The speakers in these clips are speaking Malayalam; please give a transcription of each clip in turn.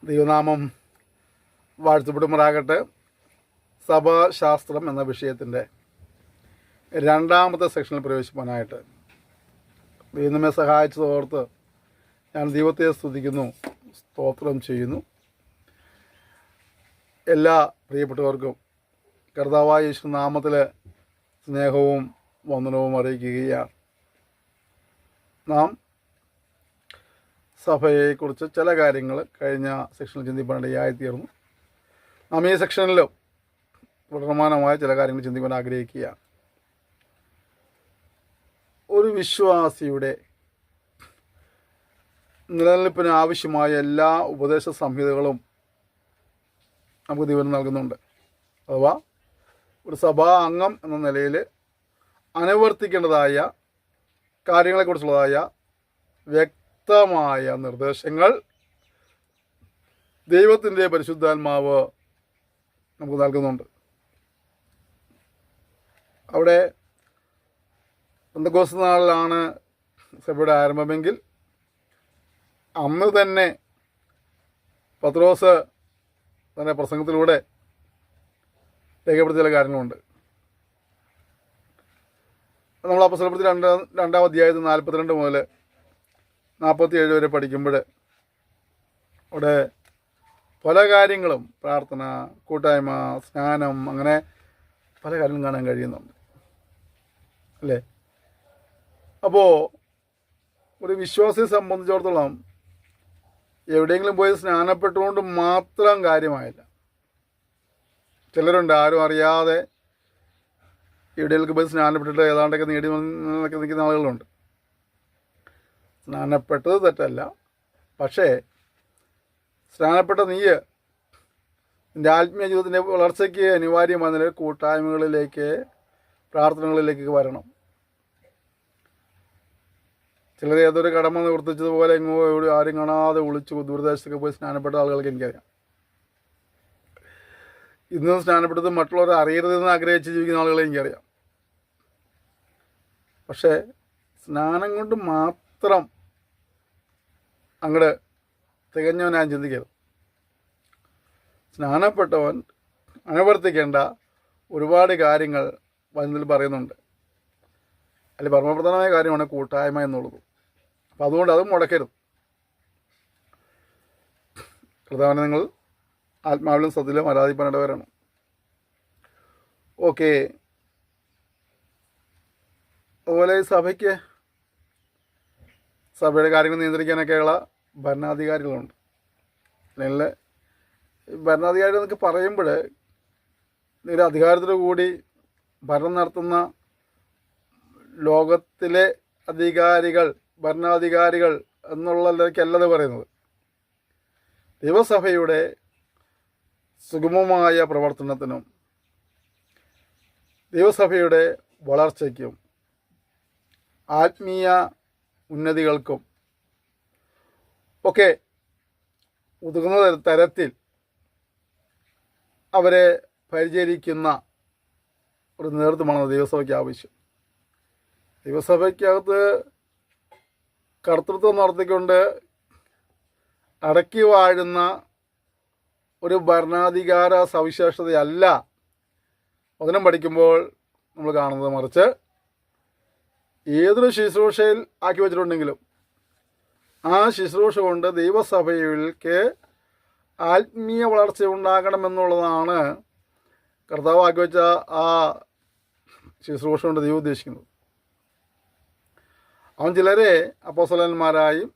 ദൈവനാമം വാഴ്ത്തപ്പെടുമാറാകട്ടെ. സഭാശാസ്ത്രം എന്ന വിഷയത്തിൻ്റെ രണ്ടാമത്തെ സെക്ഷനിൽ പ്രവേശിപ്പാനായിട്ട് ദൈവമേ സഹായിച്ചതോർത്ത് ഞാൻ ദൈവത്തെ സ്തുതിക്കുന്നു, സ്തോത്രം ചെയ്യുന്നു. എല്ലാ പ്രിയപ്പെട്ടവർക്കും കർത്താവായ യേശുനാമത്തിൽ സ്നേഹവും വന്ദനവും അറിയിക്കുകയാണ്. നാം സഭയെക്കുറിച്ച് ചില കാര്യങ്ങൾ കഴിഞ്ഞ സെക്ഷനിൽ ചിന്തിപ്പാനിടയായിത്തീർന്നു. നാം ഈ സെക്ഷനിലും പ്രധാനമായ ചില കാര്യങ്ങൾ ചിന്തിക്കാൻ ആഗ്രഹിക്കുകയാണ്. ഒരു വിശ്വാസിയുടെ നിലനിൽപ്പിന് ആവശ്യമായ എല്ലാ ഉപദേശ സംഹിതകളും നമുക്ക് ദൈവം നൽകുന്നുണ്ട്. അഥവാ ഒരു സഭാ അംഗം എന്ന നിലയിൽ അനുവർത്തിക്കേണ്ടതായ കാര്യങ്ങളെക്കുറിച്ചുള്ളതായ വ്യക്തമായ നിർദ്ദേശങ്ങൾ ദൈവത്തിൻ്റെ പരിശുദ്ധാത്മാവ് നമുക്ക് നൽകുന്നുണ്ട്. അവിടെ പെന്തക്കോസ്ത് നാളിലാണ് സഭയുടെ ആരംഭമെങ്കിൽ അന്ന് തന്നെ പത്രോസ് തൻ്റെ പ്രസംഗത്തിലൂടെ രേഖപ്പെടുത്തിയ ചില കാര്യങ്ങളുണ്ട്. നമ്മൾ അപ്പോസ്തലപ്രവൃത്തി രണ്ടാം അധ്യായത്തിൽ 42 മുതൽ 47 വരെ പഠിക്കുമ്പോൾ അവിടെ പല കാര്യങ്ങളും, പ്രാർത്ഥന, കൂട്ടായ്മ, സ്നാനം, അങ്ങനെ പല കാര്യങ്ങളും കാണാൻ കഴിയുന്നുണ്ട് അല്ലേ. അപ്പോൾ ഒരു വിശ്വാസിയെ സംബന്ധിച്ചിടത്തോളം എവിടെയെങ്കിലും പോയി സ്നാനപ്പെട്ടുകൊണ്ട് മാത്രം കാര്യമായില്ല. ചിലരുണ്ട് ആരും അറിയാതെ എവിടെയെങ്കിലും പോയി സ്നാനപ്പെട്ടിട്ട് ഏതാണ്ടൊക്കെ നേടി നിൽക്കുന്ന ആളുകളുണ്ട്. സ്നാനപ്പെട്ടത് തെറ്റല്ല, പക്ഷേ സ്നാനപ്പെട്ട നിൻ്റെ ആത്മീയ ജീവിതത്തിൻ്റെ വളർച്ചയ്ക്ക് അനിവാര്യമായ നിലയിൽ കൂട്ടായ്മകളിലേക്ക്, പ്രാർത്ഥനകളിലേക്ക് വരണം. ചിലർ ഏതൊരു കടമ നിവർത്തിച്ചതുപോലെ എങ്ങോ എവിടെ ആരും കാണാതെ ഒളിച്ചു ദൂരദേശത്തൊക്കെ പോയി സ്നാനപ്പെട്ട ആളുകൾക്ക് എനിക്കറിയാം. ഇന്ന് സ്നാനപ്പെട്ടത് മറ്റുള്ളവർ അറിയരുതെന്ന് ആഗ്രഹിച്ച് ജീവിക്കുന്ന ആളുകളെ എനിക്കറിയാം. പക്ഷേ സ്നാനം കൊണ്ട് മാത്രം അങ്ങോട്ട് തികഞ്ഞവൻ ഞാൻ ചിന്തിക്കരുത്. സ്നാനപ്പെട്ടവൻ അനുവർത്തിക്കേണ്ട ഒരുപാട് കാര്യങ്ങൾ വചനത്തിൽ പറയുന്നുണ്ട്. അതിൽ പരമപ്രധാനമായ കാര്യമാണ് കൂട്ടായ്മ എന്നുള്ളത്. അപ്പം അതുകൊണ്ട് അതും മുടക്കരുത്. കർത്താവിനെ നിങ്ങൾ ആത്മാവിലും സത്യത്തിലും ആരാധിപ്പാനിടവരാണ്. ഓക്കെ. അതുപോലെ സഭയുടെ കാര്യങ്ങൾ നിയന്ത്രിക്കാനൊക്കെയുള്ള ഭരണാധികാരികളുണ്ട്. അല്ലെങ്കിൽ ഭരണാധികാരികൾ എന്നൊക്കെ പറയുമ്പോൾ നിങ്ങളുടെ അധികാരത്തോടു കൂടി ഭരണം നടത്തുന്ന ലോകത്തിലെ അധികാരികൾ, ഭരണാധികാരികൾ എന്നുള്ളതിലേക്കല്ലത് പറയുന്നത്. ദൈവസഭയുടെ സുഗമമായ പ്രവർത്തനത്തിനും ദൈവസഭയുടെ വളർച്ചയ്ക്കും ആത്മീയ ഉന്നതികൾക്കും ഒക്കെ ഉതകുന്ന തരത്തിൽ അവരെ പരിചരിക്കുന്ന ഒരു നേതൃത്വമാണ് ദൈവസഭയ്ക്ക് ആവശ്യം. ദൈവസഭയ്ക്കകത്ത് കർത്തൃത്വം നടത്തിക്കൊണ്ട് അടക്കി വാഴുന്ന ഒരു ഭരണാധികാര സവിശേഷതയല്ല വചനം പഠിക്കുമ്പോൾ നമ്മൾ കാണുന്നത്. മറിച്ച് ഏതൊരു ശുശ്രൂഷയിൽ ആക്കി വച്ചിട്ടുണ്ടെങ്കിലും ആ ശുശ്രൂഷ കൊണ്ട് ദൈവസഭയിലേക്ക് ആത്മീയ വളർച്ച ഉണ്ടാകണമെന്നുള്ളതാണ് കർത്താവ് ആക്കി വെച്ച ആ ശുശ്രൂഷ കൊണ്ട് ദൈവം ഉദ്ദേശിക്കുന്നത്. അവൻ ചിലരെ അപ്പോസ്തലന്മാരായും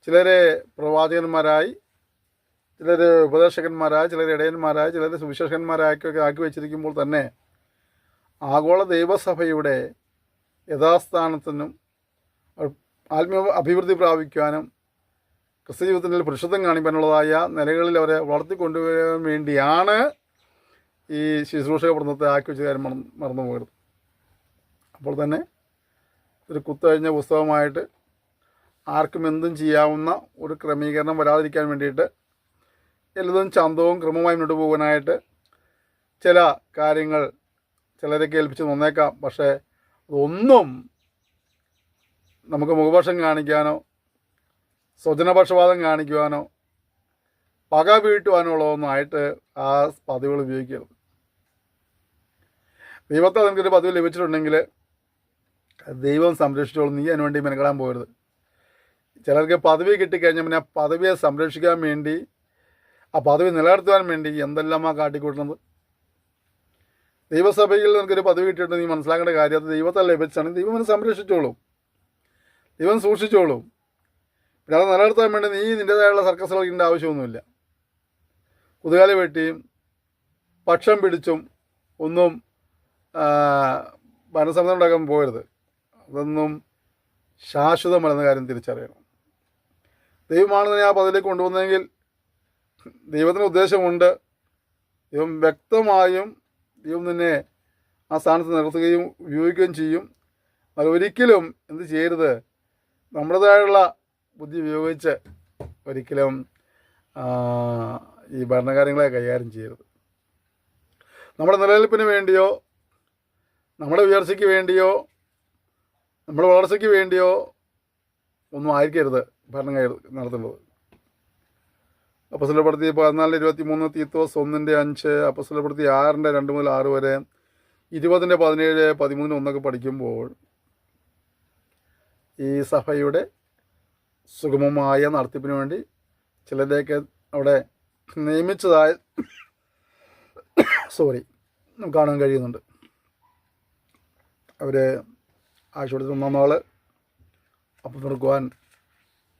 ചിലരെ പ്രവാചകന്മാരായി, ചിലർ ഉപദേശകന്മാരായി, ചിലർ ഇടയന്മാരായി, ചിലർ സുവിശേഷകന്മാരായൊക്കെ ആക്കി വെച്ചിരിക്കുമ്പോൾ തന്നെ ആഗോള ദൈവസഭയുടെ യഥാസ്ഥാനത്തിനും ആത്മീയ അഭിവൃദ്ധി പ്രാപിക്കുവാനും ക്രിസ്തു ജീവിതത്തിൽ പുരുഷത്വം കാണിക്കാനുള്ളതായ നിലകളിൽ അവരെ വളർത്തിക്കൊണ്ടുവരാൻ വേണ്ടിയാണ് ഈ ശുശ്രൂഷക വൃന്ദത്തെ ആക്കി വെച്ച കാര്യം മറന്നു പോകരുത്. അപ്പോൾ തന്നെ ഒരു കുത്തഴിഞ്ഞ പുസ്തകമായിട്ട് ആർക്കും എന്തും ചെയ്യാവുന്ന ഒരു ക്രമീകരണം വരാതിരിക്കാൻ വേണ്ടിയിട്ട് എല്ലതും ചന്തവും ക്രമമായി മുന്നോട്ട് പോകാനായിട്ട് ചില കാര്യങ്ങൾ ചിലരൊക്കെ ഏൽപ്പിച്ച് തന്നേക്കാം. പക്ഷേ അതൊന്നും നമുക്ക് മുഖപക്ഷം കാണിക്കാനോ സ്വജനപക്ഷപാതം കാണിക്കുവാനോ പക വീട്ടുവാനുള്ളതൊന്നായിട്ട് ആ പദവികൾ ഉപയോഗിക്കരുത്. ദൈവത്തെ നിനക്കൊരു പദവി ലഭിച്ചിട്ടുണ്ടെങ്കിൽ ദൈവം സംരക്ഷിച്ചോളും, നീ അതിന് വേണ്ടി മെനക്കെടാൻ പോകരുത്. ചിലർക്ക് പദവി കിട്ടിക്കഴിഞ്ഞാൽ പിന്നെ ആ പദവിയെ സംരക്ഷിക്കാൻ വേണ്ടി, ആ പദവി നിലനിർത്തുവാൻ വേണ്ടി എന്തെല്ലാമാണ് കാട്ടിക്കൂട്ടുന്നത്. ദൈവസഭയിൽ നിനക്കൊരു പദവി കിട്ടിയിട്ട് നീ മനസ്സിലാക്കേണ്ട കാര്യം, അത് ദൈവത്തെ ലഭിച്ചാണ്. ദൈവം അവനെ സംരക്ഷിച്ചോളും, ദൈവം സൂക്ഷിച്ചോളും. പിന്നെ അത് നിലനിർത്താൻ വേണ്ടി നീ നിൻ്റേതായുള്ള സർക്കസ് കളിക്കേണ്ട ആവശ്യമൊന്നുമില്ല. കുതുകാലി വെട്ടിയും പക്ഷം പിടിച്ചും ഒന്നും ഭരണസമ്മതം ഉണ്ടാക്കാൻ പോകരുത്. അതൊന്നും ശാശ്വതമല്ലെന്ന കാര്യം തിരിച്ചറിയണം. ദൈവമാണ് നിന്നെ ആ പദവിയിലേക്ക് കൊണ്ടുവന്നതെങ്കിൽ ദൈവത്തിന് ഉദ്ദേശമുണ്ട്. ദൈവം വ്യക്തമായും ദൈവം നിന്നെ ആ സ്ഥാനത്ത് നിർത്തുകയും ഉപയോഗിക്കുകയും ചെയ്യും. അത് ഒരിക്കലും എന്ത് ചെയ്യരുത്, നമ്മുടേതായുള്ള ബുദ്ധി ഉപയോഗിച്ച് ഒരിക്കലും ഈ ഭരണകാര്യങ്ങളെ കൈകാര്യം ചെയ്യരുത്. നമ്മുടെ നിലനിൽപ്പിന് വേണ്ടിയോ നമ്മുടെ ഉയർച്ചയ്ക്ക് വേണ്ടിയോ നമ്മുടെ വളർച്ചയ്ക്ക് വേണ്ടിയോ ഒന്നും ആയിരിക്കരുത് ഭരണം നടത്തേണ്ടത്. അപ്പോസ്തലപ്രവൃത്തി 14:23, തീത്തോസ് 1:5, അപ്പോസ്തലപ്രവൃത്തി 6:2 മുതൽ 6 വരെ, 20:17, 13:1 പഠിക്കുമ്പോൾ ഈ സഭയുടെ സുഗമമായ നടത്തിപ്പിന് വേണ്ടി ചിലരെയൊക്കെ അവിടെ നിയമിച്ചതായി നമുക്ക് കാണാൻ കഴിയുന്നുണ്ട്. അവർ ആഴ്ചയുടെ 1 നാൾ അപ്പം തുറക്കുവാൻ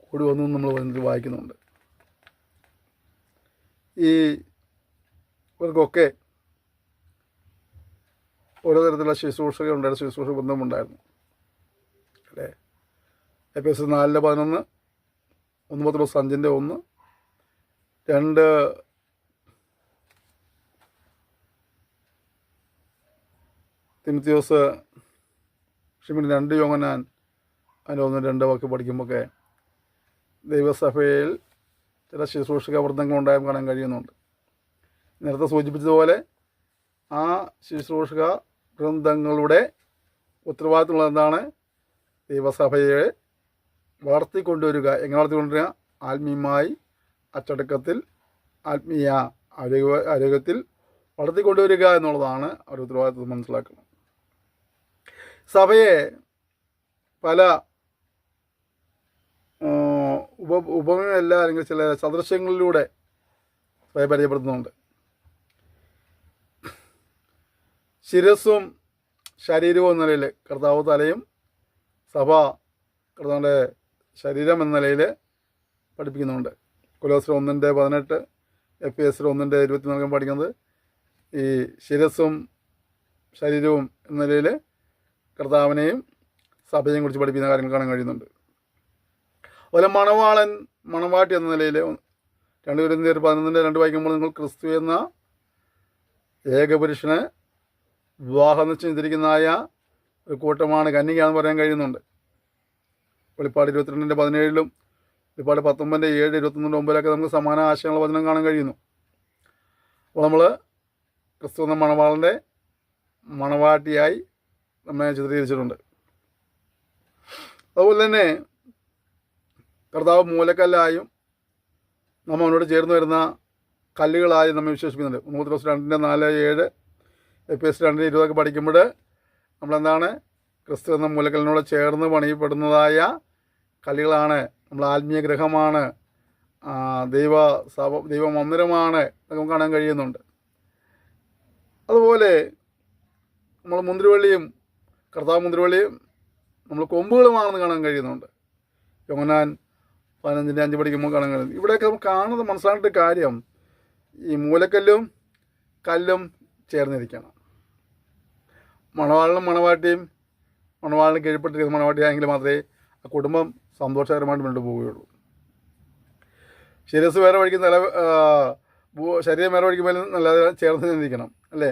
കൂടി വന്നു നമ്മൾ വന്നിട്ട് വായിക്കുന്നുണ്ട്. ഈ ഇവർക്കൊക്കെ ഓരോ തരത്തിലുള്ള ശുശ്രൂഷകളുണ്ടായിരുന്നു, ശുശ്രൂഷ ബന്ധമുണ്ടായിരുന്നു അല്ലേ. എഫേസ്യർ 4:11, 1 പത്രോസ് 5:1, 2 തിമോഥെയോസ് 2 യോഹന്നാൻ 1:2 പഠിക്കുമ്പോഴൊക്കെ ദൈവസഭയിൽ ചില ശുശ്രൂഷക വൃന്ദങ്ങളുണ്ടായും കാണാൻ കഴിയുന്നുണ്ട്. നേരത്തെ സൂചിപ്പിച്ചതുപോലെ ആ ശുശ്രൂഷക വൃന്ദങ്ങളുടെ ഉത്തരവാദിത്തമുള്ള എന്താണ്? ദൈവസഭയെ വളർത്തിക്കൊണ്ടുവരിക. എങ്ങനെ വളർത്തിക്കൊണ്ടുവരിക? ആത്മീയമായി, അച്ചടക്കത്തിൽ, ആത്മീയ ആരോഗ്യത്തിൽ വളർത്തിക്കൊണ്ടുവരിക എന്നുള്ളതാണ് അവരുടെ ഉത്തരവാദിത്വം. മനസ്സിലാക്കണം. സഭയെ പല ഉപമയല്ല അല്ലെങ്കിൽ ചില സദൃശ്യങ്ങളിലൂടെ സഭയെ പരിചയപ്പെടുത്തുന്നുണ്ട്. ശിരസ്സും ശരീരവും എന്ന നിലയിൽ കർത്താവ് തലയും, സഭ കർത്താവിൻ്റെ ശരീരം എന്ന നിലയിൽ പഠിപ്പിക്കുന്നുണ്ട്. കൊലോസ്യർ 1:18, എഫേസ്യർ 1:24 പഠിക്കുന്നത് ഈ ശിരസ്സും ശരീരവും എന്ന നിലയിൽ കർത്താവിനെയും സഭയെയും കുറിച്ച് പഠിപ്പിക്കുന്ന കാര്യങ്ങൾ കാണാൻ കഴിയുന്നുണ്ട്. അതുപോലെ മണവാളൻ മണവാട്ടി എന്ന നിലയിൽ 2 കൊരിന്ത്യർ 11:2 വായിക്കുമ്പോൾ നിങ്ങൾ ക്രിസ്തു എന്ന ഏകപുരുഷന് വിവാഹം നിശ്ചയിച്ചിരിക്കുന്നതായ ഒരു കൂട്ടമാണ് കന്യകയാണെന്ന് പറയാൻ കഴിയുന്നുണ്ട്. വെളിപ്പാട് 22:17, വെളിപ്പാട് 19:7, 21:9 നമുക്ക് സമാന ആശയങ്ങളുള്ള വചനം കാണാൻ കഴിയുന്നു. അപ്പോൾ നമ്മൾ ക്രിസ്തു എന്ന മണവാളൻ്റെ മണവാട്ടിയായി നമ്മെ ചിത്രീകരിച്ചിട്ടുണ്ട്. അതുപോലെ തന്നെ കർത്താവ് മൂലക്കല്ലായും നമ്മൾ അവനോട് ചേർന്ന് വരുന്ന കല്ലുകളായി നമ്മെ വിശേഷിപ്പിക്കുന്നുണ്ട്. 3 പത്രോസ് 2:4-7, എഫേസ്യർ 2:20 പഠിക്കുമ്പോൾ നമ്മളെന്താണ്? ക്രിസ്തു എന്ന മൂലക്കല്ലിനോട് ചേർന്ന് പണിയപ്പെടുന്നതായ കല്ലുകളാണ്, നമ്മൾ ആത്മീയ ഗ്രഹമാണ്, ദൈവ മന്ദിരമാണ് എന്നൊക്കെ നമുക്ക് കാണാൻ കഴിയുന്നുണ്ട്. അതുപോലെ നമ്മൾ മുന്തിരിവള്ളിയും കർത്താവ് മുന്തിരിവള്ളിയും നമ്മൾ കൊമ്പുകളുമാണെന്ന് കാണാൻ കഴിയുന്നുണ്ട്. യോഹന്നാൻ 15:5 പഠിക്കുമ്പോൾ കാണാൻ കഴിയുന്നു. ഇവിടെയൊക്കെ നമുക്ക് കാണുന്നത് മനസ്സിലാക്കേണ്ട കാര്യം, ഈ മൂലക്കല്ലും കല്ലും ചേർന്നിരിക്കണം. മണവാളിനും മണവാട്ടിയും മണവാളിന് കീഴ്പ്പെട്ടിരിക്കുന്ന മണവാട്ടിയായെങ്കിൽ മാത്രമേ ആ കുടുംബം സന്തോഷകരമായിട്ട് മുന്നോട്ട് പോവുകയുള്ളൂ. ശിരസ് വേറെ വഴിക്കും ശരീരം വേറെ വഴിക്കുമ്പോൾ നല്ല ചേർന്ന് നിന്നിരിക്കണം അല്ലേ.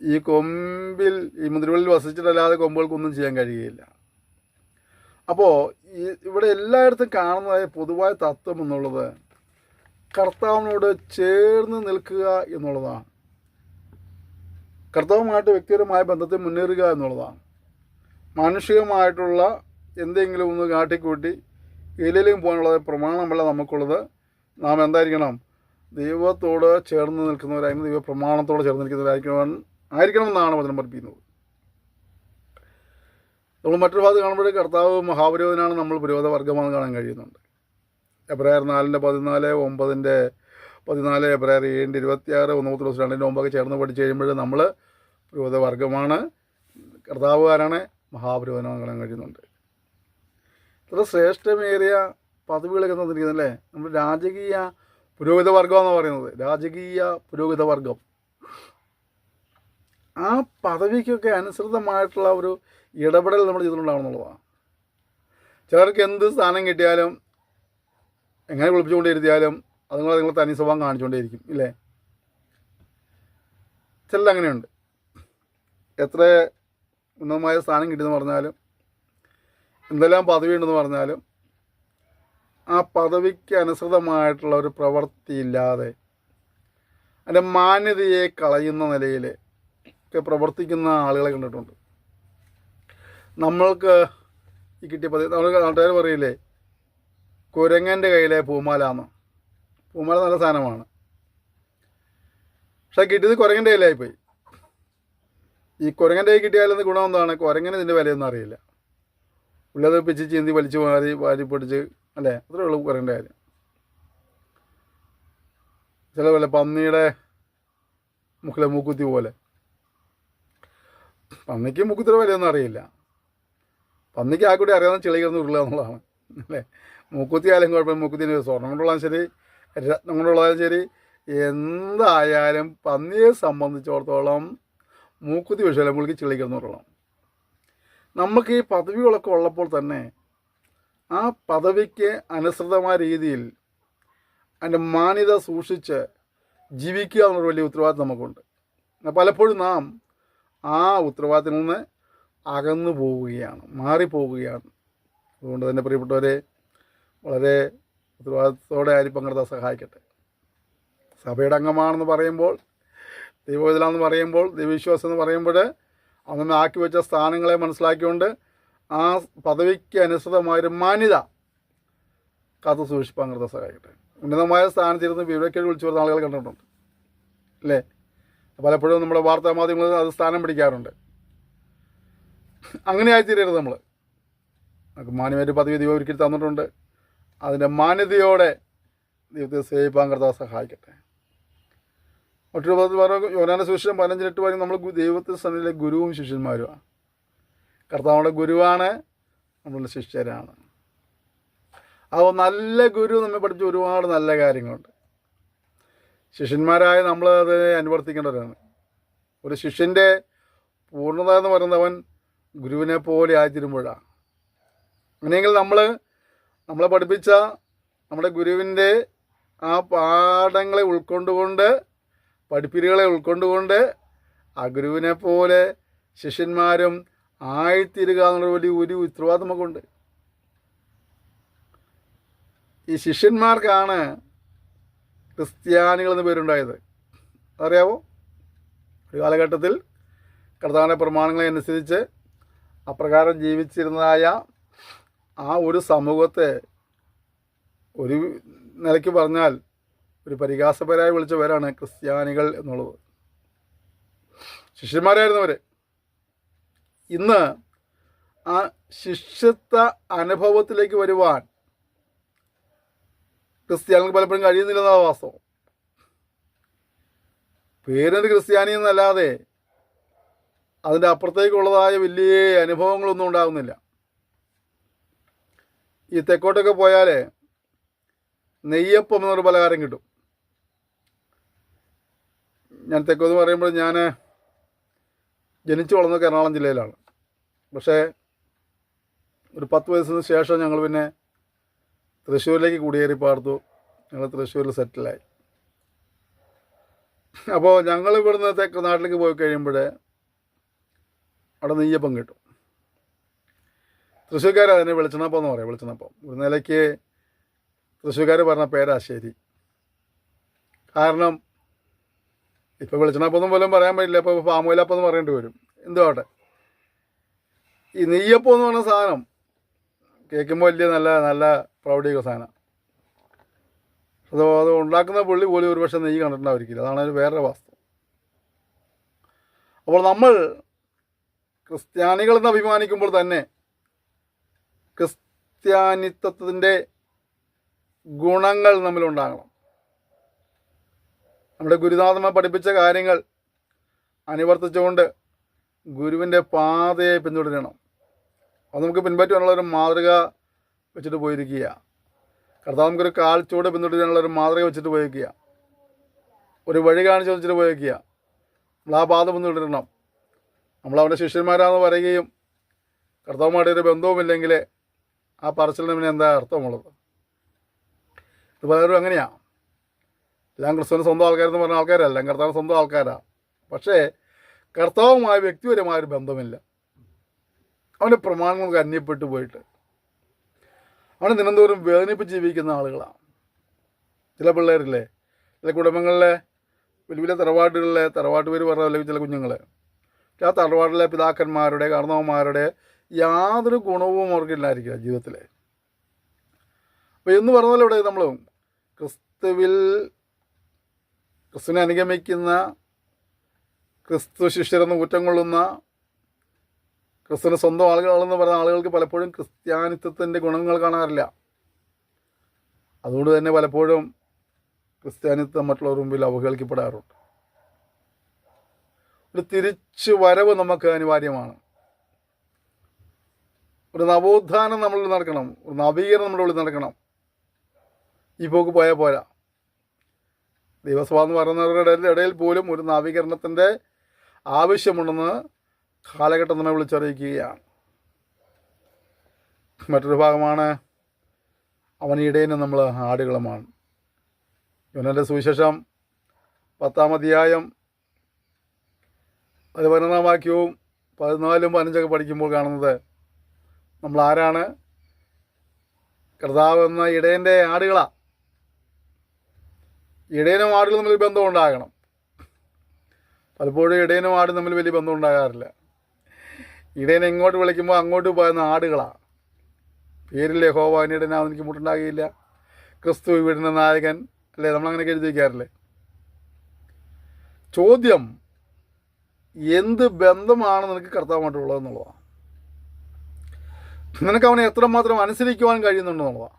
ഈ കൊമ്പിൽ, ഈ മുന്തിരിവള്ളിൽ വസിച്ചിട്ടല്ലാതെ കൊമ്പുകൾക്കൊന്നും ചെയ്യാൻ കഴിയുകയില്ല. അപ്പോൾ ഇവിടെ എല്ലായിടത്തും കാണുന്നതായ പൊതുവായ തത്വം എന്നുള്ളത് കർത്താവിനോട് ചേർന്ന് നിൽക്കുക എന്നുള്ളതാണ്. കർത്താവുമായിട്ട് വ്യക്തിപരമായ ബന്ധത്തിൽ മുന്നേറുക എന്നുള്ളതാണ്. മാനുഷികമായിട്ടുള്ള എന്തെങ്കിലും ഒന്ന് കാട്ടിക്കൂട്ടി ഇതിലേക്കും പോകാനുള്ള പ്രമാണമല്ല നമുക്കുള്ളത്. നാം എന്തായിരിക്കണം? ദൈവത്തോട് ചേർന്ന് നിൽക്കുന്നവരായിരിക്കും, ദൈവ പ്രമാണത്തോട് ചേർന്ന് നിൽക്കുന്നവരായിരിക്കണമെന്നാണ് വചനം പഠിപ്പിക്കുന്നത്. നമ്മൾ മറ്റൊരു ഭാഗത്ത് കാണുമ്പോൾ കർത്താവ് മഹാപുരോഹിതനാണ്, നമ്മൾ പുരോഹിതവർഗ്ഗമാണെന്ന് കാണാൻ കഴിയുന്നുണ്ട്. എബ്രായർ 4:14, എബ്രായർ 7:26, 1 Pетros 2:9 ചേർന്ന് പഠിച്ചു കഴിയുമ്പോൾ നമ്മൾ പുരോഹിതവർഗ്ഗമാണ്. കർത്താവ് ആരാണ്? മഹാപുരോഹിതനാണെന്ന് കാണാൻ കഴിയുന്നുണ്ട്. ഇത്ര ശ്രേഷ്ഠമേറിയ പദവികളൊക്കെ തന്നിരിക്കുന്നല്ലേ. നമ്മൾ രാജകീയ പുരോഹിതവർഗം എന്ന് പറയുന്നത്, രാജകീയ പുരോഹിതവർഗം. ആ പദവിക്കൊക്കെ അനുസൃതമായിട്ടുള്ള ഒരു ഇടപെടൽ നമ്മുടെ ജീവിതത്തിലുണ്ടാവണമെന്നുള്ളതാണ്. ചിലർക്ക് എന്ത് സ്ഥാനം കിട്ടിയാലും എങ്ങനെ കുളിപ്പിച്ചുകൊണ്ടിരുത്തിയാലും നിങ്ങൾ തനി സ്വഭാവം കാണിച്ചുകൊണ്ടേയിരിക്കും, ഇല്ലേ? ചിലർ അങ്ങനെയുണ്ട്. എത്ര ഉന്നതമായ സ്ഥാനം കിട്ടിയെന്ന് പറഞ്ഞാലും എന്തെല്ലാം പദവി ഉണ്ടെന്ന് പറഞ്ഞാലും ആ പദവിക്ക് അനുസൃതമായിട്ടുള്ള ഒരു പ്രവൃത്തിയില്ലാതെ അതിൻ്റെ മാന്യതയെ കളയുന്ന നിലയിൽ ഒക്കെ പ്രവർത്തിക്കുന്ന ആളുകളെ കണ്ടിട്ടുണ്ട്. നമ്മൾക്ക് ഈ കിട്ടിയ പദവി, നമ്മൾ നാട്ടുകാർ പറയില്ലേ, കുരങ്ങൻ്റെ കയ്യിലെ പൂമാലാന്ന്. പൂമാല നല്ല സാധനമാണ്, പക്ഷെ കിട്ടിയത് കുരങ്ങൻ്റെ കയ്യിലായിപ്പോയി. ഈ കുരങ്ങൻ്റെ കയ്യിൽ കിട്ടിയാലെന്ന് ഗുണം എന്താണ്? കുരങ്ങനെ ഇതിൻ്റെ വിലയൊന്നും അറിയില്ല. ഉള്ളത് പിച്ച് ചീന്തി വലിച്ചു വാരി പൊടിച്ച്, അല്ലേ? അത്രേ ഉള്ളൂ കുരങ്ങൻ്റെ കാര്യം. ചില പോലെ പന്നിയുടെ മുക്കിലെ മൂക്കുത്തി പോലെ. പന്നിക്ക് മൂക്കുത്തിയുടെ വിലയൊന്നും അറിയില്ല. പന്നിക്ക് ആ കൂടി അറിയാവുന്ന ചെളി കിടന്ന് ഉരുളുക എന്നുള്ളതാണ്, അല്ലേ? മൂക്കുത്തി ആയാലും കുഴപ്പമില്ല, മൂക്കുത്തിന് സ്വർണ്ണം കൊണ്ടുള്ളതാലും ശരി, രത്നം കൊണ്ടുള്ളതാലും ശരി, എന്തായാലും പന്നിയെ സംബന്ധിച്ചിടത്തോളം മൂക്കുത്തി വിഷയം പുള്ളിക്ക് ചെളി കിടന്ന് ഉരുളണം. നമുക്ക് ഈ പദവികളൊക്കെ ഉള്ളപ്പോൾ തന്നെ ആ പദവിക്ക് അനുസൃതമായ രീതിയിൽ അതിൻ്റെ മാന്യത സൂക്ഷിച്ച് ജീവിക്കുക എന്നൊരു വലിയ ഉത്തരവാദിത്വം നമുക്കുണ്ട്. പലപ്പോഴും നാം ആ ഉത്തരവാദിത്തത്തിൽ നിന്ന് അകന്നു പോവുകയാണ്, മാറിപ്പോവുകയാണ്. അതുകൊണ്ട് തന്നെ പ്രിയപ്പെട്ടവരെ, വളരെ ഉത്തരവാദിത്തത്തോടെ ആരും പങ്കെടുത്താൽ സഹായിക്കട്ടെ. സഭയുടെ അംഗമാണെന്ന് പറയുമ്പോൾ, ദൈവവിധലാണെന്ന് പറയുമ്പോൾ, ദൈവവിശ്വാസം എന്ന് പറയുമ്പോൾ അങ്ങനെ ആക്കി വെച്ച സ്ഥാനങ്ങളെ മനസ്സിലാക്കിക്കൊണ്ട് ആ പദവിക്ക് അനുസൃതമായൊരു മാന്യത കാത്തു സൂക്ഷിച്ച് പങ്കെടുത്താൽ സഹായിക്കട്ടെ. ഉന്നതമായ സ്ഥാനത്തിരുന്ന് വിവേക്കേട് വിളിച്ചു വരുന്ന ആളുകൾ കണ്ടിട്ടുണ്ട്, അല്ലേ? പലപ്പോഴും നമ്മുടെ വാർത്താ മാധ്യമങ്ങളിൽ അത് സ്ഥാനം പിടിക്കാറുണ്ട്. അങ്ങനെ ആയിത്തീരരുത്. നമുക്ക് മാന്യമായിട്ട് പദവി ദൈവം ഒരിക്കൽ തന്നിട്ടുണ്ട്. അതിൻ്റെ മാന്യതയോടെ ദൈവത്തെ സേവിപ്പാൻ കർത്താവ് സഹായിക്കട്ടെ. മറ്റൊരു പദത്തിൽ പറയുക, യോഹന്നാന്റെ സുവിശേഷം 15:8 പറയും, നമ്മൾ ദൈവത്തിൻ്റെ സന്നിധിയിലെ ഗുരുവും ശിഷ്യന്മാരുമാണ്. കർത്താവിൻ്റെ ഗുരുവാണ്, നമ്മളുടെ ശിഷ്യരാണ്. അപ്പോൾ നല്ല ഗുരു നമ്മെ പഠിപ്പിച്ച ഒരുപാട് നല്ല കാര്യങ്ങളുണ്ട്. ശിഷ്യന്മാരായ നമ്മൾ അത് അനുവർത്തിക്കേണ്ടവരാണ്. ഒരു ശിഷ്യൻ്റെ പൂർണ്ണത എന്ന് പറയുന്നവൻ ഗുരുവിനെ പോലെ ആയിത്തീരുമ്പോഴാണ്. അങ്ങനെയെങ്കിൽ നമ്മളെ പഠിപ്പിച്ച നമ്മുടെ ഗുരുവിൻ്റെ ആ പാഠങ്ങളെ ഉൾക്കൊണ്ടുകൊണ്ട്, പഠിപ്പിരികളെ ഉൾക്കൊണ്ടുകൊണ്ട് ആ ഗുരുവിനെ പോലെ ശിഷ്യന്മാരും ആയിത്തീരുക എന്നുള്ള ഒരു ഉത്തരവാദിത്വം നമുക്കുണ്ട്. ഈ ശിഷ്യന്മാർക്കാണ് ക്രിസ്ത്യാനികളെന്ന് പേരുണ്ടായത്. അറിയാവോ? ഒരു കാലഘട്ടത്തിൽ കർത്താവിൻ്റെ പ്രമാണങ്ങളെ അനുസരിച്ച് അപ്രകാരം ജീവിച്ചിരുന്നതായ ആ ഒരു സമൂഹത്തെ ഒരു നിലയ്ക്ക് പറഞ്ഞാൽ ഒരു പരിഹാസപരമായി വിളിച്ച പേരാണ് ക്രിസ്ത്യാനികൾ എന്നുള്ളത്. ശിഷ്യന്മാരായിരുന്നവർ. ഇന്ന് ആ ശിഷ്യത്വ അനുഭവത്തിലേക്ക് വരുവാൻ ക്രിസ്ത്യാനികൾക്ക് പലപ്പോഴും കഴിയുന്നില്ലെന്നാണ് വാസ്തവം. പേരിന് ക്രിസ്ത്യാനി എന്നല്ലാതെ അതിൻ്റെ അപ്പുറത്തേക്കുള്ളതായ വലിയ അനുഭവങ്ങളൊന്നും ഉണ്ടാകുന്നില്ല. ഈ തെക്കോട്ടൊക്കെ പോയാൽ നെയ്യപ്പം എന്നൊരു പലഹാരം കിട്ടും. ഞാൻ തെക്കോന്ന് പറയുമ്പോൾ ഞാൻ ജനിച്ചു വളർന്നത് എറണാകുളം ജില്ലയിലാണ്. പക്ഷേ ഒരു 10 വയസ്സിന് ശേഷം ഞങ്ങൾ പിന്നെ തൃശ്ശൂരിലേക്ക് കുടിയേറി പാർത്തു. ഞങ്ങൾ തൃശ്ശൂരിൽ സെറ്റിലായി. അപ്പോൾ ഞങ്ങൾ ഇവിടുന്ന് തെക്ക് നാട്ടിലേക്ക് പോയി കഴിയുമ്പോൾ അവിടെ നെയ്യപ്പം കിട്ടും. തൃശ്ശൂർക്കാർ അതിനെ വെളിച്ചെണ്ണപ്പം എന്ന് പറയാം. വെളിച്ചെണ്ണപ്പം ഒരു നിലയ്ക്ക് തൃശ്ശൂർക്കാർ പറഞ്ഞ പേരാ ശരി. കാരണം ഇപ്പോൾ വെളിച്ചെണ്ണപ്പൊന്നും പോലും പറയാൻ പറ്റില്ല. ഇപ്പോൾ പാമോയിലപ്പം എന്ന് പറയേണ്ടി വരും. എന്തുവാട്ടെ, ഈ നെയ്യപ്പം എന്ന് പറഞ്ഞ സാധനം കേൾക്കുമ്പോൾ വലിയ നല്ല പ്രൗഢിക സാധനം. അത് ഉണ്ടാക്കുന്ന പുള്ളി പോലും ഒരു പക്ഷേ നെയ്യ് കണ്ടിട്ടുണ്ടായിരിക്കില്ല. അതാണ് അതിന് വേറെ വാസ്തവം. അപ്പോൾ നമ്മൾ ക്രിസ്ത്യാനികളെന്ന് അഭിമാനിക്കുമ്പോൾ തന്നെ ക്രിസ്ത്യാനിത്വത്തിൻ്റെ ഗുണങ്ങൾ നമ്മളുണ്ടാകണം. നമ്മുടെ ഗുരുനാഥന്മാർ പഠിപ്പിച്ച കാര്യങ്ങൾ അനുവർത്തിച്ചുകൊണ്ട് ഗുരുവിൻ്റെ പാതയെ പിന്തുടരണം. അത് നമുക്ക് പിൻപറ്റുവാനുള്ളൊരു മാതൃക വെച്ചിട്ട് പോയിരിക്കുക. കർത്താവ് നമുക്കൊരു കാൽച്ചൂട് പിന്തുടരാനുള്ളൊരു മാതൃക വെച്ചിട്ട് പോയിരിക്കുക. ഒരു വഴി കാണിച്ച് വെച്ചിട്ട് പോയിരിക്കുക. നമ്മൾ ആ പാത പിന്തുടരണം. നമ്മളവൻ്റെ ശിഷ്യന്മാരാണെന്ന് പറയുകയും കർത്താവുമായിട്ട് ഒരു ബന്ധവുമില്ലെങ്കിൽ ആ പറച്ചിലിന് പിന്നെ എന്താ അർത്ഥമുള്ളത്? ഇത് പലരും അങ്ങനെയാണ്. എല്ലാം ക്രിസ്തുവിന് സ്വന്തം ആൾക്കാരെന്ന് പറഞ്ഞ ആൾക്കാരല്ല, കർത്താവ് സ്വന്തം ആൾക്കാരാണ്. പക്ഷേ കർത്താവുമായി വ്യക്തിപരമായൊരു ബന്ധമില്ല. അവൻ്റെ പ്രമാണങ്ങൾക്ക് അന്യപ്പെട്ടു പോയിട്ട് അവനെ ദിനംതോറും വേദനിപ്പിച്ച് ജീവിക്കുന്ന ആളുകളാണ് ചില പിള്ളേരില്ലേ. ചില കുടുംബങ്ങളിലെ വലിയ വലിയ തറവാട്ട് പേര് പറഞ്ഞ അല്ലെങ്കിൽ ചില കുഞ്ഞുങ്ങൾ ആ തറവാട്ടിലെ പിതാക്കന്മാരുടെ കാരണവന്മാരുടെ യാതൊരു ഗുണവും അവർക്കില്ലായിരിക്കില്ല ജീവിതത്തിൽ. അപ്പോൾ എന്ന് പറഞ്ഞാൽ ഇവിടെ നമ്മൾ ക്രിസ്തുവിനെ അനുഗമിക്കുന്ന ക്രിസ്തു ശിഷ്യരെന്ന് കുറ്റം കൊള്ളുന്ന ക്രിസ്തുവിന് സ്വന്തം ആളുകളെന്ന് പറയുന്ന ആളുകൾക്ക് പലപ്പോഴും ക്രിസ്ത്യാനിത്വത്തിൻ്റെ ഗുണങ്ങൾ കാണാറില്ല. അതുകൊണ്ട് തന്നെ പലപ്പോഴും ക്രിസ്ത്യാനിത്വം മറ്റുള്ളവർ മുമ്പിൽ അവഹേളിക്കപ്പെടാറുണ്ട്. ഒരു തിരിച്ചു വരവ് നമുക്ക് അനിവാര്യമാണ്. ഒരു നവോത്ഥാനം നമ്മളിൽ നടക്കണം, ഒരു നവീകരണം നമ്മുടെ ഉള്ളിൽ നടക്കണം. ഈ പോക്ക് പോയാൽ പോരാ. ദൈവസഭ എന്ന് പറയുന്നവരുടെ ഇടയിൽ പോലും ഒരു നവീകരണത്തിൻ്റെ ആവശ്യമുണ്ടെന്ന് കാലഘട്ടം നമ്മെ വിളിച്ചറിയിക്കുകയാണ്. മറ്റൊരു ഭാഗമാണ് അവൻ ഇടയനും നമ്മൾ ആടുകളുമാണ്. യോഹന്നാന്റെ സുവിശേഷം 10-ാം അധ്യായം 11-ാം വാക്യവും 14-ഉം 15-ഒക്കെ പഠിക്കുമ്പോൾ കാണുന്നത് നമ്മൾ ആരാണ്? കർത്താവ് എന്ന ഇടയൻ്റെ ആടുകളാണ്. ഇടയനും ആടുകളും തമ്മിൽ ബന്ധം ഉണ്ടാകണം. പലപ്പോഴും ഇടയനും ആടും തമ്മിൽ വലിയ ബന്ധം ഉണ്ടാകാറില്ല. ഇടയനെ ഇങ്ങോട്ട് വിളിക്കുമ്പോൾ അങ്ങോട്ട് പോകുന്ന ആടുകളാണ്. പേരിൽ യഹോവ ഇടയനാണെന്ന് എനിക്ക് മുട്ടുണ്ടാകുകയില്ല, ക്രിസ്തു വീടിൻ്റെ നായകൻ അല്ലേ, നമ്മളങ്ങനെയൊക്കെ എഴുതി വയ്ക്കാറില്ലേ. ചോദ്യം എന്ത് ബന്ധമാണ് നിനക്ക് കർത്താവുമായിട്ടുള്ളതെന്നുള്ളതാണ്. നിനക്ക് അവനെ എത്രമാത്രം അനുസരിക്കുവാൻ കഴിയുന്നുണ്ടെന്നുള്ളതാണ്.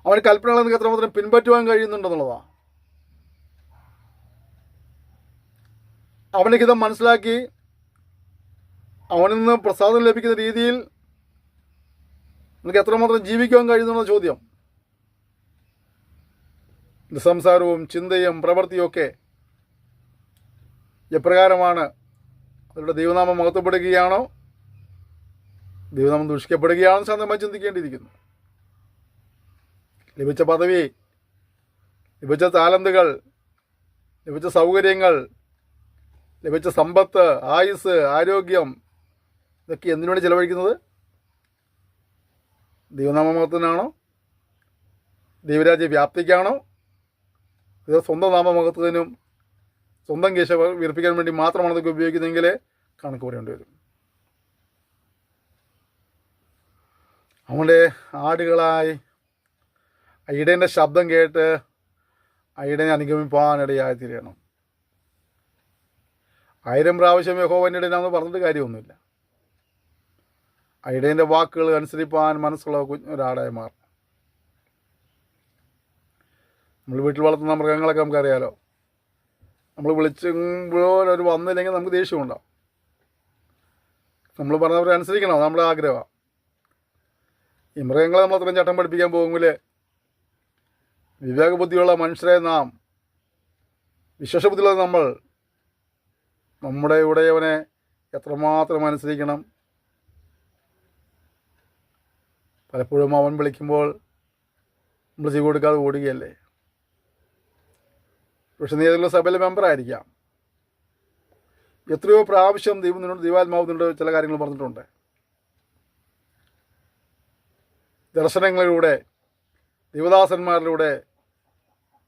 അവൻ്റെ കൽപ്പനകളെ നിനക്ക് എത്രമാത്രം പിൻപറ്റുവാൻ കഴിയുന്നുണ്ടെന്നുള്ളതാണ്. അവൻ്റെ ഹിതം മനസ്സിലാക്കി അവനിൽ നിന്ന് പ്രസാദം ലഭിക്കുന്ന രീതിയിൽ നിനക്ക് എത്രമാത്രം ജീവിക്കുവാൻ കഴിയുന്നുള്ള ചോദ്യം. സംസാരവും ചിന്തയും പ്രവൃത്തിയും ഒക്കെ എപ്രകാരമാണ്? അവരുടെ ദൈവനാമം മഹത്വപ്പെടുകയാണോ, ദൈവനാമം ദൂഷിക്കപ്പെടുകയാണോ ശാന്തമായി ചിന്തിക്കേണ്ടിയിരിക്കുന്നു. ലഭിച്ച പദവി, ലഭിച്ച താലന്തുകൾ, ലഭിച്ച സൗകര്യങ്ങൾ, ലഭിച്ച സമ്പത്ത്, ആയുസ്, ആരോഗ്യം, ഇതൊക്കെ എന്തിനു വേണ്ടി ചിലവഴിക്കുന്നത്? ദൈവനാമമഹത്വത്തിനാണോ? ദൈവരാജ്യ വ്യാപ്തിക്കാണോ? ഇത് സ്വന്തം നാമമഹത്വത്തിനും സ്വന്തം കേശ വീർപ്പിക്കാൻ വേണ്ടി മാത്രമാണ് ഇതൊക്കെ ഉപയോഗിക്കുന്നതെങ്കിൽ കണക്ക് പറയേണ്ടി വരും. അവൻ്റെ ആടുകളായി ഇടയൻ്റെ ശബ്ദം കേട്ട് ഇടയനെ അനുഗമിപ്പാനിടയായി തീരണം. 1000 പ്രാവശ്യം യഹോവൻ്റെ ഇടയനാണെന്ന് പറഞ്ഞിട്ട് കാര്യമൊന്നുമില്ല. ഇടയൻ്റെ വാക്കുകൾ അനുസരിപ്പാൻ മനസ്സുള്ള ഒരാടായി മാറണം. നമ്മൾ വീട്ടിൽ വളർത്തുന്ന മൃഗങ്ങളൊക്കെ നമുക്കറിയാലോ. നമ്മൾ വിളിച്ചുമ്പോൾ അവർ വന്നില്ലെങ്കിൽ നമുക്ക് ദേഷ്യമുണ്ടാവും. നമ്മൾ പറഞ്ഞവരെ അനുസരിക്കണം, നമ്മുടെ ആഗ്രഹമാണ്. ഈ മൃഗങ്ങളെ നമ്മൾ അത്രയും ചട്ടം പഠിപ്പിക്കാൻ പോകുമെങ്കിൽ വിവേകബുദ്ധിയുള്ള മനുഷ്യരെ നാം, വിശേഷബുദ്ധിയുള്ള നമ്മൾ നമ്മുടെ ഉടയവനെ എത്രമാത്രം അനുസരിക്കണം. പലപ്പോഴും അവൻ വിളിക്കുമ്പോൾ നമ്മൾ ചെവി കൊടുക്കാതെ ഓടുകയല്ലേ. പക്ഷെ നീ ഏതെങ്കിലും സഭയിലെ മെമ്പറായിരിക്കാം. എത്രയോ പ്രാവശ്യം ദൈവാത്മാവ് നിന്നോട് ചില കാര്യങ്ങൾ പറഞ്ഞിട്ടുണ്ട്. ദർശനങ്ങളിലൂടെ, ദൈവദാസന്മാരിലൂടെ,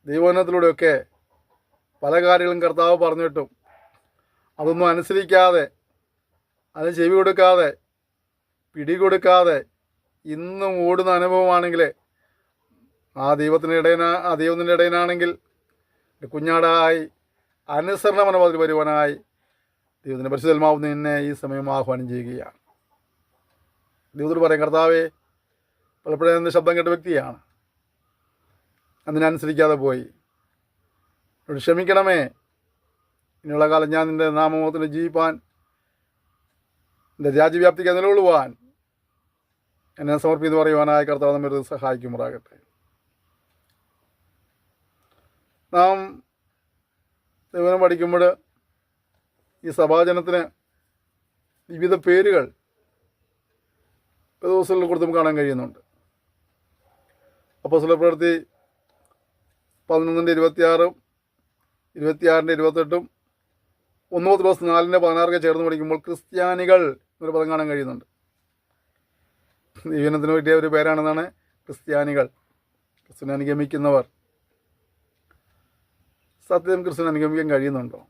ദൈവവചനത്തിലൂടെയൊക്കെ പല കാര്യങ്ങളും കർത്താവ് പറഞ്ഞിട്ടും അതൊന്നും അനുസരിക്കാതെ, അതിന് ചെവി കൊടുക്കാതെ, പിടികൊടുക്കാതെ ഇന്നും ഓടുന്ന അനുഭവമാണെങ്കിൽ ആ ദൈവത്തിൻ്റെ ഇടയനാണെങ്കിൽ കുഞ്ഞാടായി അനുസരണ മനോഭാവത്തിൽ വരുവാനായി ദൈവത്തിൻ്റെ പരിശുദ്ധാത്മാവ് നിന്നെ ഈ സമയം ആഹ്വാനം ചെയ്യുകയാണ്. ദൈവത്തോട് പറയും, കർത്താവേ, പലപ്പോഴും എൻ്റെ ശബ്ദം കേട്ട വ്യക്തിയാണ്, അതിനനുസരിക്കാതെ പോയി, എന്നോട് ക്ഷമിക്കണമേ. ഇനിയുള്ള കാലം ഞാൻ നിൻ്റെ നാമത്തിൽ ജീവിപ്പാൻ, എൻ്റെ രാജ്യവ്യാപ്തിക്ക് നിലകൊള്ളുവാൻ എന്നെ സമർപ്പിച്ച് പറയുവാനായി കർത്താവ് നമ്മെ സഹായിക്കുമാറാകട്ടെ. നാം ദൈവം പഠിക്കുമ്പോൾ ഈ സഭാജനത്തിന് വിവിധ പേരുകൾ ദിവസങ്ങളിൽ കൊടുത്തും കാണാൻ കഴിയുന്നുണ്ട്. അപ്പോസ്തല പ്രവൃത്തി 11:26, 26:28, 1 ദിവസം 4:16 ചേർന്ന് പഠിക്കുമ്പോൾ ക്രിസ്ത്യാനികൾ എന്നൊരു പദം കാണാൻ കഴിയുന്നുണ്ട്. ദൈവജനത്തിന് പറ്റിയ ഒരു പേരാണെന്നാണ് ക്രിസ്ത്യാനികൾ, ക്രിസ്തുവിനെ അനുഗമിക്കുന്നവർ. സത്യം ക്രിസ്തുവിനെ അനുഗമിക്കാൻ കഴിയുന്നുണ്ടോ?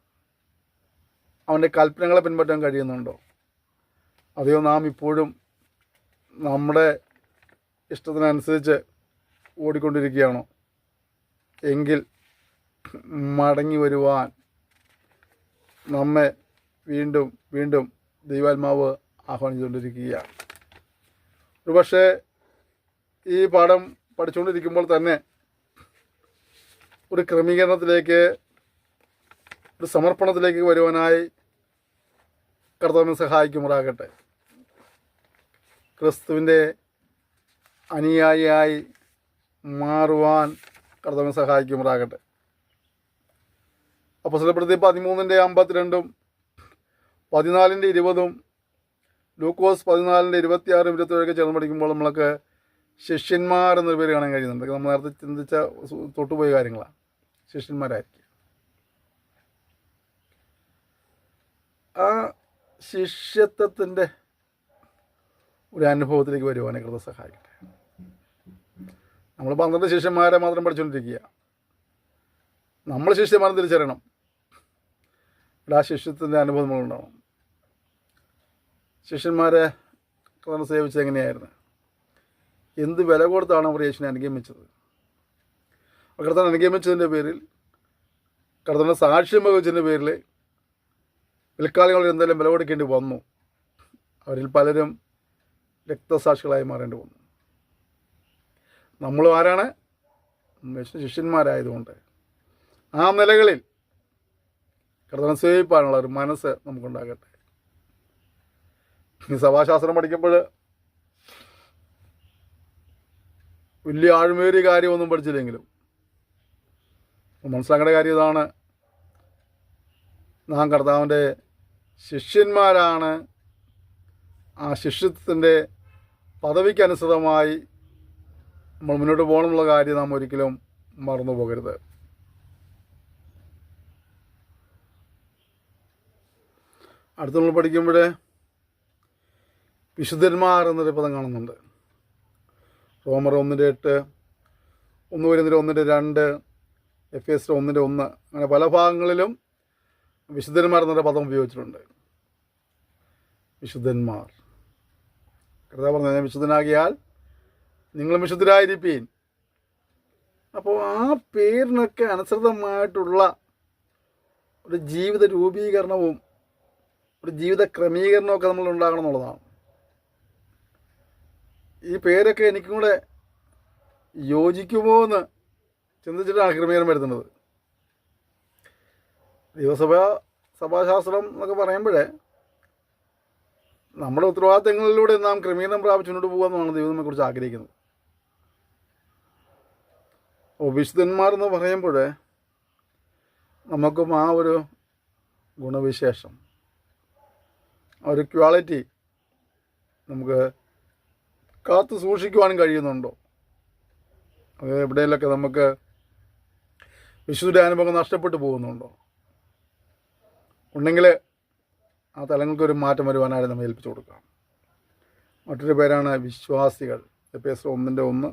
അവൻ്റെ കൽപ്പനകളെ പിൻപറ്റാൻ കഴിയുന്നുണ്ടോ? അതെയോ നാം ഇപ്പോഴും നമ്മുടെ ഇഷ്ടത്തിനനുസരിച്ച് ഓടിക്കൊണ്ടിരിക്കുകയാണോ? എങ്കിൽ മടങ്ങി വരുവാൻ നമ്മെ വീണ്ടും വീണ്ടും ദൈവാത്മാവ് ആഹ്വാനിച്ചുകൊണ്ടിരിക്കുകയാണ്. ഒരുപക്ഷെ ഈ പാഠം പഠിച്ചുകൊണ്ടിരിക്കുമ്പോൾ തന്നെ ഒരു ക്രമീകരണത്തിലേക്ക്, ഒരു സമർപ്പണത്തിലേക്ക് വരുവാനായി കർത്താവിനെ സഹായിക്കുമാറാകട്ടെ. ക്രിസ്തുവിൻ്റെ അനുയായിയായി മാറുവാൻ കർത്താവിനെ സഹായിക്കുമാറാകട്ടെ. അപ്പോസ്തലപ്രവൃത്തി 13:52, 14:20, ലൂക്കോസ് 14:26-27 ചേർന്ന് പഠിക്കുമ്പോൾ നമ്മൾക്ക് ശിഷ്യന്മാർ എന്നൊരു പേര് കാണാൻ കഴിയുന്നുണ്ട്. നമ്മൾ നേരത്തെ ചിന്തിച്ച തൊട്ടുപോയ കാര്യങ്ങളാണ്. ശിഷ്യന്മാരായിരിക്കും. ആ ശിഷ്യത്വത്തിൻ്റെ ഒരു അനുഭവത്തിലേക്ക് വരുവാനെ കർത്താവ് സഹായിക്കട്ടെ. നമ്മൾ 12 ശിഷ്യന്മാരെ മാത്രം പഠിച്ചുകൊണ്ടിരിക്കുക. നമ്മൾ ശിഷ്യന്മാരെ തിരിച്ചറിയണം. ആ ശിഷ്യത്തിൻ്റെ അനുഭവം നമ്മളുണ്ടാവണം. ശിഷ്യന്മാരെ കർത്താവ് സേവിച്ചത് എങ്ങനെയായിരുന്നു? എന്ത് വില കൊടുത്താണ് അവർ യേശുവിനെ അനുഗമിച്ചത്? കർത്താവിനെ അനുഗമിച്ചതിൻ്റെ പേരിൽ, കർത്താവിൻ്റെ സാക്ഷ്യം വഹിച്ചതിൻ്റെ പേരിൽ പിൽക്കാലങ്ങളിൽ എന്തെങ്കിലും വില കൊടുക്കേണ്ടി വന്നു. അവരിൽ പലരും രക്തസാക്ഷികളായി മാറേണ്ടി വന്നു. നമ്മളും ആരാണ്? ശിഷ്യന്മാരായതുകൊണ്ട് ആ നിലകളിൽ കർത്താവിനെ സേവിപ്പാനുള്ള ഒരു മനസ്സ് നമുക്കുണ്ടാകട്ടെ. ഈ സഭാശാസ്ത്രം പഠിക്കുമ്പോൾ വലിയ ആഴ്മേറിയ കാര്യമൊന്നും പഠിച്ചില്ലെങ്കിലും മനസ്സിലാക്കേണ്ട കാര്യം ഇതാണ്: നാം കർത്താവിൻ്റെ ശിഷ്യന്മാരാണ്. ആ ശിഷ്യത്വത്തിൻ്റെ പദവിക്ക് അനുസൃതമായി നമ്മൾ മുന്നോട്ട് പോകണമെന്നുള്ള കാര്യം നാം ഒരിക്കലും മറന്നു പോകരുത്. അടുത്ത നമ്മൾ പഠിക്കുമ്പോൾ വിശുദ്ധന്മാർ എന്നൊരു പദം കാണുന്നുണ്ട്. റോമർ 1:8, 1 കൊരിന്ത്യർ 1:2, എഫേസ്യർ 1:1, അങ്ങനെ പല ഭാഗങ്ങളിലും വിശുദ്ധന്മാർ എന്നൊരു പദം ഉപയോഗിച്ചിട്ടുണ്ട്. വിശുദ്ധന്മാർ, കർത്താവ് പറഞ്ഞു, ഞാൻ വിശുദ്ധനാകിയാൽ നിങ്ങളും വിശുദ്ധരായിരിപ്പീൻ. അപ്പോൾ ആ പേരിനൊക്കെ അനുസൃതമായിട്ടുള്ള ഒരു ജീവിത രൂപീകരണവും ഒരു ജീവിത ക്രമീകരണവും ഒക്കെ നമ്മൾ ഉണ്ടാകണം എന്നുള്ളതാണ്. ഈ പേരൊക്കെ എനിക്കും കൂടെ യോജിക്കുമോ എന്ന് ചിന്തിച്ചിട്ടാണ് ക്രമീകരണം വരുത്തുന്നത്. സഭാശാസ്ത്രം എന്നൊക്കെ പറയുമ്പോഴേ നമ്മുടെ ഉത്തരവാദിത്തങ്ങളിലൂടെ നാം ക്രമീകരണം പ്രാപിച്ചു മുന്നോട്ട് പോകുമെന്നാണ് ദൈവം നമ്മെക്കുറിച്ച് ആഗ്രഹിക്കുന്നത്. അപ്പോൾ വിശുദ്ധന്മാർ എന്ന് പറയുമ്പോൾ നമുക്കും ആ ഒരു ഗുണവിശേഷം, ആ ഒരു ക്വാളിറ്റി നമുക്ക് കാത്തു സൂക്ഷിക്കുവാനും കഴിയുന്നുണ്ടോ? അത് എവിടെയെങ്കിലൊക്കെ നമുക്ക് വിശുദ്ധ അനുഭവം നഷ്ടപ്പെട്ടു പോകുന്നുണ്ടോ? ഉണ്ടെങ്കിൽ ആ തലങ്ങൾക്കൊരു മാറ്റം വരുവാനായിട്ട് നമ്മൾ ഏൽപ്പിച്ചു കൊടുക്കാം. മറ്റൊരു പേരാണ് വിശ്വാസികൾ. എഫേസ്യർ 1:1,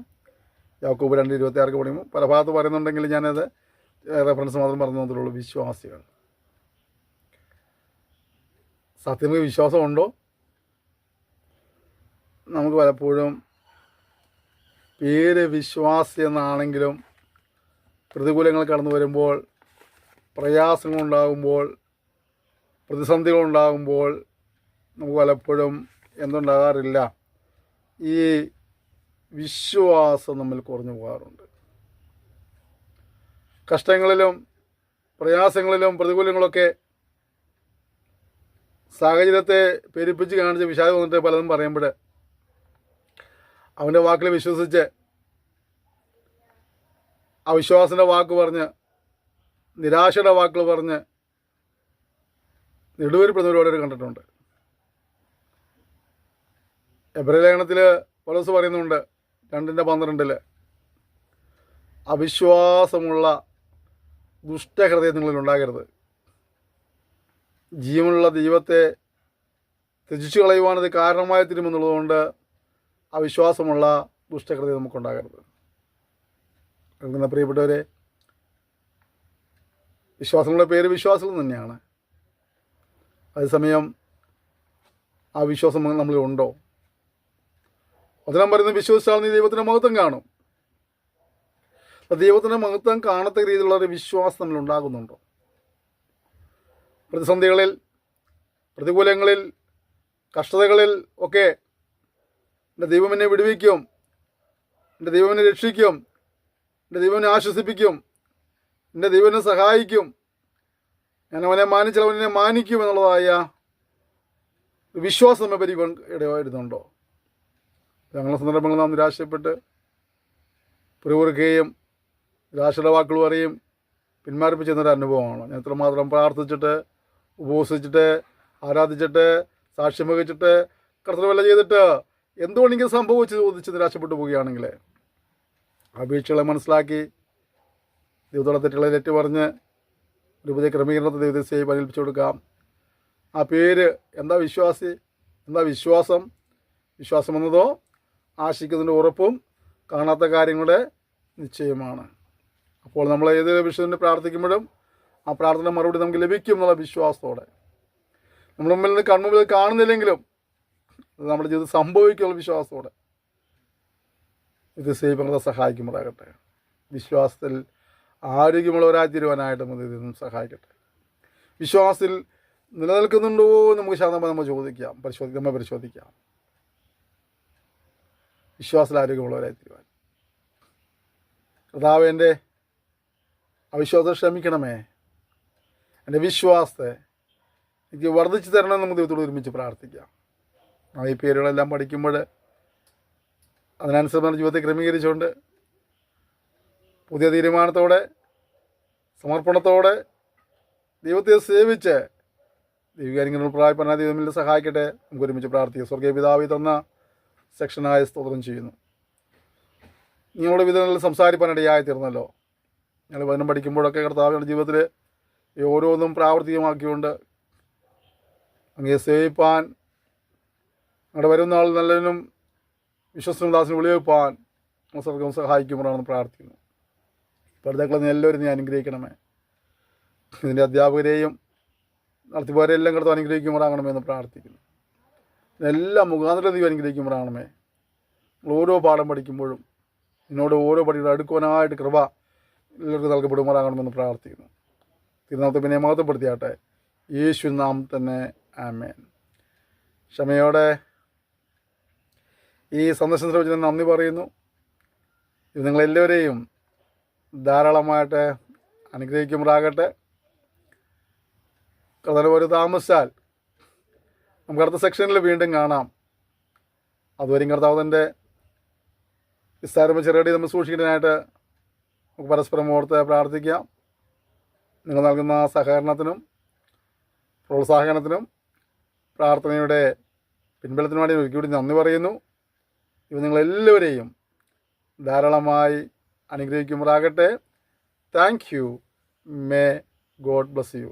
യാക്കോബ് 2:26 പഠിക്കുമ്പോൾ പല ഭാഗത്ത് പറയുന്നുണ്ടെങ്കിൽ ഞാനത് റെഫറൻസ് മാത്രം പറഞ്ഞു തന്നിട്ടുള്ളൂ. വിശ്വാസികൾ. സത്യമായി വിശ്വാസമുണ്ടോ? നമുക്ക് പലപ്പോഴും പേര് വിശ്വാസി എന്നാണെങ്കിലും പ്രതികൂലങ്ങൾ കടന്നു വരുമ്പോൾ, പ്രയാസങ്ങളുണ്ടാകുമ്പോൾ, പ്രതിസന്ധികളുണ്ടാകുമ്പോൾ നമുക്ക് പലപ്പോഴും എന്തുണ്ടാകാറില്ല, ഈ വിശ്വാസം നമ്മിൽ കുറഞ്ഞു പോകാറുണ്ട്. കഷ്ടങ്ങളിലും പ്രയാസങ്ങളിലും പ്രതികൂലങ്ങളൊക്കെ സാഹചര്യത്തെ പെരുപ്പിച്ച് കാണിച്ച് വിഷാദം വന്നിട്ട് പലതും പറയുമ്പോൾ അവൻ്റെ വാക്കിൽ വിശ്വസിച്ച് അവിശ്വാസത്തിൻ്റെ വാക്ക് പറഞ്ഞ്, നിരാശയുടെ വാക്കുകൾ പറഞ്ഞ് നെടുവേർപ്പെടുന്നവരോട് കണ്ടിട്ടുണ്ട്. എബ്രായ ലേഖനത്തിൽ പൗലോസ് പറയുന്നുണ്ട് 2:12 അവിശ്വാസമുള്ള ദുഷ്ടഹൃദയം നിങ്ങളിൽ ഉണ്ടാകരുത്. ജീവനുള്ള ദൈവത്തെ ത്യജിച്ചു കളയുവാനത് കാരണമായി തീരുമെന്നുള്ളതുകൊണ്ട് അവിശ്വാസമുള്ള ദുഷ്ടഹൃദയം നമുക്കുണ്ടാകരുത്. കേൾക്കുന്ന പ്രിയപ്പെട്ടവരെ, വിശ്വാസങ്ങളുടെ പേര് വിശ്വാസങ്ങൾ തന്നെയാണ്. അതേസമയം ആ വിശ്വാസം നമ്മളിലുണ്ടോ? വചനം പറയുന്നത് വിശ്വസിച്ചാൽ നീ ദൈവത്തിൻ്റെ മഹത്വം കാണും. ദൈവത്തിൻ്റെ മഹത്വം കാണത്തക്ക രീതിയിലുള്ള ഒരു വിശ്വാസം നമ്മൾ ഉണ്ടാകുന്നുണ്ടോ? പ്രതിസന്ധികളിൽ, പ്രതികൂലങ്ങളിൽ, കഷ്ടതകളിൽ ഒക്കെ എൻ്റെ ദൈവം എന്നെ വിടുവിക്കും, എൻ്റെ ദൈവം എന്നെ രക്ഷിക്കും, എൻ്റെ ദൈവം എന്നെ ആശ്വസിപ്പിക്കും, എൻ്റെ ദൈവം എന്നെ സഹായിക്കും, ഞാൻ അവനെ മാനിച്ചാൽ അവനെ മാനിക്കും എന്നുള്ളതായ വിശ്വാസം നമ്മെ ഇടയായിരുന്നുണ്ടോ? ഞങ്ങളുടെ സന്ദർഭങ്ങൾ നാം നിരാശപ്പെട്ട് പിറുപിറുക്കുകയും നിരാശയുടെ വാക്കുകൾ പറയും പിന്മാറിപ്പിച്ചെന്നൊരു അനുഭവമാണ്. ഞാൻ ഇത്രമാത്രം പ്രാർത്ഥിച്ചിട്ട്, ഉപവസിച്ചിട്ട്, ആരാധിച്ചിട്ട്, സാക്ഷ്യം വഹിച്ചിട്ട്, കർത്തവ്യം ചെയ്തിട്ട് എന്തുകൊണ്ടെങ്കിലും സംഭവിച്ച് ചോദിച്ച് നിരാശപ്പെട്ടു പോവുകയാണെങ്കിൽ അപേക്ഷകളെ മനസ്സിലാക്കി ദൈവത്തോടെ തെറ്റുകളെ തെറ്റ് പറഞ്ഞ് ഒരു പുതിയ ക്രമീകരണത്തെ ദൈവത്തെ പരിൽപ്പിച്ചു കൊടുക്കാം. ആ പേര് എന്താ? വിശ്വാസി. എന്താ വിശ്വാസം? വിശ്വാസം എന്നതോ ആശിക്കുന്നതിൻ്റെ ഉറപ്പും കാണാത്ത കാര്യങ്ങളുടെ നിശ്ചയമാണ്. അപ്പോൾ നമ്മൾ ഏത് വിഷയത്തിന് പ്രാർത്ഥിക്കുമ്പോഴും ആ പ്രാർത്ഥന മറുപടി നമുക്ക് ലഭിക്കും എന്നുള്ള വിശ്വാസത്തോടെ, നമ്മൾ മുമ്പിൽ നിന്ന് കൺമുമ്പിൽ കാണുന്നില്ലെങ്കിലും അത് നമ്മുടെ ജീവിതത്തിൽ സംഭവിക്കുന്നുള്ള വിശ്വാസത്തോടെ ഇത് സേവങ്ങളെ സഹായിക്കുമ്പോഴാകട്ടെ. വിശ്വാസത്തിൽ ആരോഗ്യമുള്ളവരായി തീരുവാനായിട്ട് നമുക്ക് ഇതൊന്നും സഹായിക്കട്ടെ. വിശ്വാസത്തിൽ നിലനിൽക്കുന്നുണ്ടോ നമുക്ക് ശാന്തമായി നമ്മൾ പരിശോധിക്കാം. വിശ്വാസത്തിൽ ആരോഗ്യമുള്ളവരായി തീരുവാൻ കർത്താവേ, എൻ്റെ അവിശ്വാസം ക്ഷമിക്കണമേ, എൻ്റെ വിശ്വാസത്തെ എനിക്ക് വർദ്ധിച്ചു തരണമെന്ന് നമുക്ക് ദൈവത്തോട് ഒരുമിച്ച് പ്രാർത്ഥിക്കാം. ഈ പേരുകളെല്ലാം പഠിക്കുമ്പോൾ അതിനനുസരിച്ച് ജീവിതത്തെ ക്രമീകരിച്ചുകൊണ്ട് പുതിയ തീരുമാനത്തോടെ, സമർപ്പണത്തോടെ ദൈവത്തെ സേവിച്ച് ദൈവകാര്യങ്ങൾ പ്രായപ്പനാ ദൈവമിൽ സഹായിക്കട്ടെ. നമുക്ക് ഒരുമിച്ച് പ്രാർത്ഥിക്കാം. സ്വർഗീയ പിതാവേ, തന്ന സെക്ഷനായ സ്തോത്രം ചെയ്യുന്നു. നിങ്ങളുടെ വിധങ്ങളിൽ സംസാരിപ്പാനിടയായി തീർന്നല്ലോ. ഞങ്ങൾ വചനം പഠിക്കുമ്പോഴൊക്കെ കർത്താവിൻ്റെ ജീവിതത്തിൽ ഓരോന്നും പ്രാവർത്തികമാക്കിക്കൊണ്ട് അങ്ങേ സേവിപ്പാൻ, ഞങ്ങളുടെ വരുന്ന ആൾ നല്ലതിനും വിശ്വസനും ദാസിനും വിളിവെപ്പാൻ സ്വർഗം സഹായിക്കുമ്പോഴാണെന്ന് പ്രാർത്ഥിക്കുന്നു. പഠിതാക്കളെ എല്ലാവരും നീ അനുഗ്രഹിക്കണമേ. ഇതിൻ്റെ അധ്യാപകരെയും നടത്തിപ്പോരെല്ലാം കർത്താവ് അനുഗ്രഹിക്കുമ്പോഴാകണമെന്ന് പ്രാർത്ഥിക്കുന്നു. എല്ലാം മുഖാന്തരം നീ അനുഗ്രഹിക്കുമ്പോഴാണമേ. നമ്മൾ ഓരോ പാഠം പഠിക്കുമ്പോഴും നിന്നോട് ഓരോ പടിയുടെ അടുക്കുവാനായിട്ട് കൃപ എല്ലാവർക്കും നൽകപ്പെടുമാറാകണമെന്ന് പ്രാർത്ഥിക്കുന്നു. തിരുനാമത്തെ പിന്നെ മഹത്വപ്പെടുത്തിയാട്ടെ. യേശു നാം തന്നെ, ആമേൻ. ക്ഷമയോടെ ഈ സന്ദർശനത്തിന് വെച്ച് ഞാൻ നന്ദി പറയുന്നു. ഇത് നിങ്ങളെല്ലാവരെയും ധാരാളമായിട്ട് അനുഗ്രഹിക്കുമാറാകട്ടെ. കർത്താവ് ഒരു താമസിച്ചാൽ നമുക്ക് അടുത്ത സെക്ഷനിൽ വീണ്ടും കാണാം. അതുവരെയും കർത്താവിൻ്റെ വിസ്താരമായ ചെറുകടി നമ്മൾ സൂക്ഷിക്കാനായിട്ട് നമുക്ക് പരസ്പരം ഓർത്ത് പ്രാർത്ഥിക്കാം. നിങ്ങൾ നൽകുന്ന സഹകരണത്തിനും പ്രോത്സാഹനത്തിനും പ്രാർത്ഥനയുടെ പിൻബലത്തിനു വേണ്ടി ഒരിക്കൽ കൂടി നന്ദി പറയുന്നു. ഇവ നിങ്ങളെല്ലാവരെയും ധാരാളമായി അനുഗ്രഹിക്കുമാറാകട്ടെ. Thank you. May God bless you.